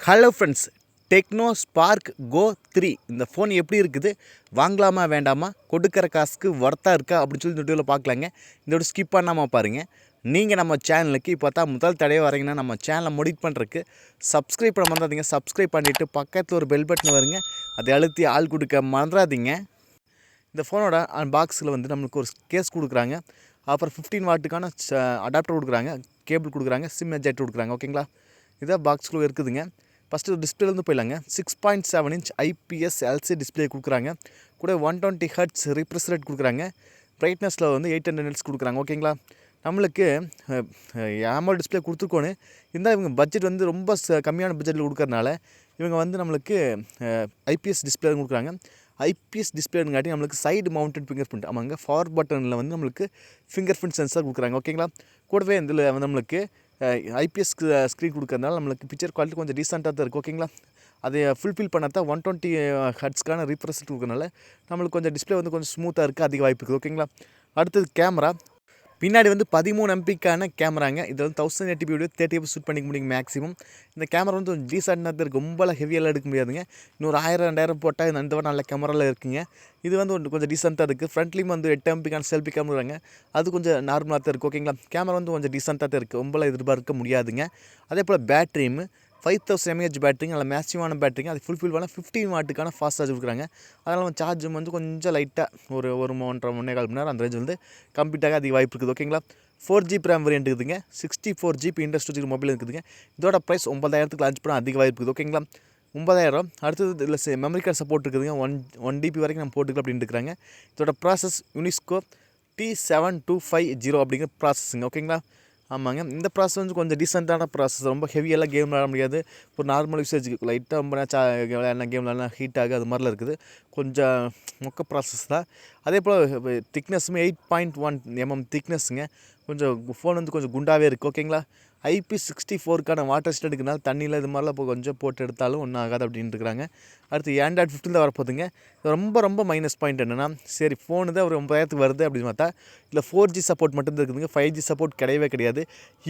Hello friends, techno spark go3 இந்த phone எப்படி இருக்குது, வாங்கலாமா வேண்டாமா, கொடுக்குற காசுக்கு ஒர்த்தாக இருக்கா அப்படின்னு சொல்லி இந்த வீடியோவில் பார்க்கலாங்க. இந்த வீடியோ ஸ்கிப் பண்ணாமல் பாருங்கள். நீங்கள் நம்ம சேனலுக்கு இப்போ தான் முதல் தடவை வரீங்கன்னா நம்ம சேனலை மோடிட் பண்ணுறதுக்கு சப்ஸ்கிரைப் பண்ண மறந்துடாதீங்க. சப்ஸ்கிரைப் பண்ணிவிட்டு பக்கத்தில் ஒரு பெல் பட்டன் வருங்க, அதை அழுத்தி ஆள் கொடுக்க மறந்துடாதீங்க. இந்த ஃபோனோட பாக்ஸில் வந்து நம்மளுக்கு ஒரு கேஸ் கொடுக்குறாங்க. அப்புறம் 15 வாட்டுக்கான அடாப்டர் கொடுக்குறாங்க, கேபிள் கொடுக்குறாங்க, சிம் எஜெக்டர் கொடுக்குறாங்க. ஓகேங்களா, இதான் பாக்ஸ்குள்ளே இருக்குதுங்க. ஃபஸ்ட்டு டிஸ்பிளேலேருந்து போயிடலாங்க. 6.7 இன்ச் ஐபிஎஸ் எல்சி டிஸ்பிளே கொடுக்குறாங்க. கூட 120 ஹெர்ட்ஸ் ரிஃப்ரெஷ் ரேட் கொடுக்குறாங்க. பிரைட்னஸில் வந்து 800 நிட்ஸ் கொடுக்குறாங்க. ஓகேங்களா, நம்மளுக்கு AMOLED டிஸ்பிளே கொடுத்துருக்கோன்னு இருந்தால் இவங்க பட்ஜெட் வந்து ரொம்ப கம்மியான பட்ஜெட்டில் கொடுக்கறனால இவங்க வந்து நம்மளுக்கு ஐபிஎஸ் டிஸ்பிளே கொடுக்குறாங்க. ஐபிஎஸ் டிஸ்பிளேங்காட்டி நம்மளுக்கு சைடு மவுண்டட் ஃபிங்கர் பிரிண்ட், ஆமாங்க, ஃபார் பட்டனில் வந்து நம்மளுக்கு ஃபிங்கர் பிரிண்ட் சென்சார் கொடுக்குறாங்க. ஓகேங்களா, கூடவே இதில் வந்து நம்மளுக்கு ஐபிஎஸ் ஸ்க்ரீன் கொடுக்கறதுனால நம்மளுக்கு பிக்சர் குவாலிட்டி கொஞ்சம் டீசெண்டாக தான் இருக்குது. ஓகேங்களா, அதை ஃபுல்ஃபில் பண்ணால் 120 ஹெர்ட்ஸ்க்கான ரீஃப்ரெஷ் கொடுக்கறனால நம்மளுக்கு கொஞ்சம் டிஸ்பிளே வந்து கொஞ்சம் ஸ்மூத்தாக இருக்குது, அதிக வாய்ப்பு இருக்குது. ஓகேங்களா, அடுத்தது கேமரா. பின்னாடி வந்து 13 எம்பிக்கான கேமராங்க. இதில் வந்து 1080p வீடியோ 30 ஷூட் பண்ணிக்க முடியும் மேக்ஸிமம். இந்த கேமரா வந்து கொஞ்சம் டீசெண்டாக தான் இருக்குது, ரொம்பலாம் ஹெவியெல்லாம் எடுக்க முடியாதுங்க. இன்னொரு 1000-2000 போட்டால் இந்த நல்ல கேமராவில் இருக்குங்க. இது வந்து கொஞ்சம் டீசெண்டாக இருக்குது. ஃப்ரண்ட்லேயும் வந்து 8 எம்பிக்கான செல்ஃபி கேமராங்க, அது கொஞ்சம் நார்மலாக தான் இருக்குது. ஓகேங்களா, கேமரா வந்து கொஞ்சம் டீசெண்டாக தான் இருக்குது, ரொம்பலாம் எதிர்பார்க்க முடியாதுங்க. அதே போல் பேட்டரியும் 5000 mAh பேட்டரிங்க, நல்ல மேக்ஸிமான பேட்டரிங்க. அது ஃபுல்ஃபில் பண்ணால் 15 வாட்டுக்கான ஃபாஸ்ட் சார்ஜ் கொடுக்குறாங்க. அதனால் சார்ஜும் வந்து கொஞ்சம் லைட்டாக ஒரு 1.5 மணி நேரம் அந்த ரேஞ்ச் வந்து கம்ப்ளீட்டாக அதிக வாய்ப்பு இருக்குது. ஓகேங்களா, 4GB ரேம் வேரியன்ட் இருக்குதுங்க. 64GB இன்டர்ஸ்டோரேஜ் மொபைல் இருக்குதுங்க. இதோட ப்ரைஸ் 9000க்கு லான்ச் பண்ணால் அதிக வாய்ப்பு இருக்குது. ஓகேங்களா, 9000. அடுத்தது இதில் மெமரி கார்டு சப்போர்ட் இருக்குதுங்க. 1 GB வரைக்கும் நம்ம போட்டுக்கலாம் அப்படின்னு இருக்கிறாங்க. இதோட ப்ராசஸ் யூனிஸ்கோ T7250 அப்படிங்கிற ப்ராசஸுங்க. ஓகேங்களா, ஆமாங்க, இந்த ப்ராசஸ் வந்து கொஞ்சம் டீசெண்டான ப்ராசஸ், ரொம்ப ஹெவியெல்லாம் கேம் விளாட முடியாது. ஒரு நார்மல் யூசேஜுக்கு லைட்டாக ரொம்ப என்ன கேம் விளாட்லாம் ஹீட் ஆகும், அது மாதிரிலாம் இருக்குது. கொஞ்சம் மொக்க ப்ராசஸ் தான். அதே போல் திக்னஸுமே 8.1 mm திக்னஸ்ஸுங்க. கொஞ்சம் ஃபோன் வந்து கொஞ்சம் குண்டாகவே இருக்குது. ஓகேங்களா, IP64க்கான வாட்டர் ஸ்டேட் இருக்குனால தண்ணியில் இது மாதிரிலாம் இப்போ கொஞ்சம் போட்டு எடுத்தாலும் ஒன்றும் ஆகாது அப்படின்னு இருக்கிறாங்க. அடுத்து Android 15 வரப்போகுதுங்க. ரொம்ப மைனஸ் பாயிண்ட் என்னென்னா, சரி ஃபோனு தான் ஒரு 9000க்கு வருது அப்படின்னு பார்த்தா இல்லை 4G சப்போர்ட் மட்டும் தான் இருக்குதுங்க. 5G சப்போர்ட் கிடையவே கிடையாது.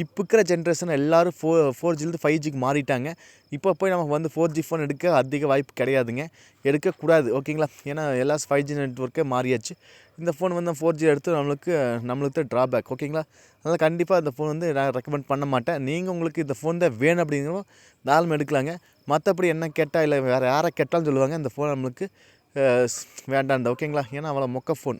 இப்போ இருக்கிற ஜென்ரேஷன் எல்லோரும் 4Gலேருந்து 5Gக்கு மாறிட்டாங்க. இப்போ போய் நம்ம வந்து 4G ஃபோன் எடுக்க அதிக வாய்ப்பு கிடையாதுங்க, எடுக்கக்கூடாது. ஓகேங்களா, ஏன்னா எல்லா 5G நெட்ஒர்க்கே மாறியாச்சு. இந்த ஃபோன் வந்து 4G எடுத்து நம்மளுக்கு தான் ட்ராபேக். ஓகேங்களா, அதனால் கண்டிப்பாக இந்த ஃபோன் வந்து நான் ரெக்கமெண்ட் பண்ண மாட்டேன். நீங்கள் உங்களுக்கு இந்த ஃபோன் தான் வேணும் அப்படிங்கிறப்போ தாராளமாக எடுக்கலாங்க. மற்றபடி என்ன கேட்டால் இல்லை வேறு யாரை கேட்டாலும் சொல்லுவாங்க இந்த ஃபோன் நம்மளுக்கு வேண்டாண்டா. ஓகேங்களா, ஏன்னா அவ்வளோ மொக்க ஃபோன்.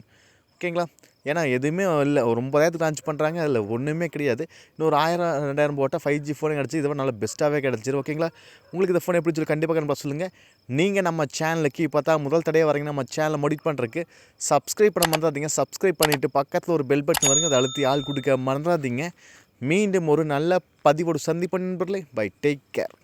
ஓகேங்களா, ஏன்னா எதுவுமே இல்லை, ஒரு 9000க்கு லான்ச் பண்ணுறாங்க, அதில் ஒன்றுமே கிடையாது. இன்னொரு 1000-2000 போட்டால் 5G ஃபோனே கிடச்சி, இதை நல்லா பெஸ்ட்டாகவே கிடச்சிரு. ஓகேங்களா, உங்களுக்கு இந்த ஃபோன் எப்படி சொல்லி கண்டிப்பாக கண்டிப்பாக சொல்லுங்கள். நீங்கள் நம்ம சேனலுக்கு இப்போ தான் முதல் தடவை வரீங்கன்னா நம்ம சேனலை மோடிட் பண்ணுறதுக்கு சப்ஸ்கிரைப் பண்ண மறந்துடாதீங்க. சப்ஸ்கிரைப் பண்ணிவிட்டு பக்கத்தில் ஒரு பெல் பட்டன் வருங்க, அதை அழுத்தி ஆள் கொடுக்க மறந்துடாதீங்க. மீண்டும் ஒரு நல்ல பதிவோடு சந்திப்பேன் நண்பர்களே. Bye, take care.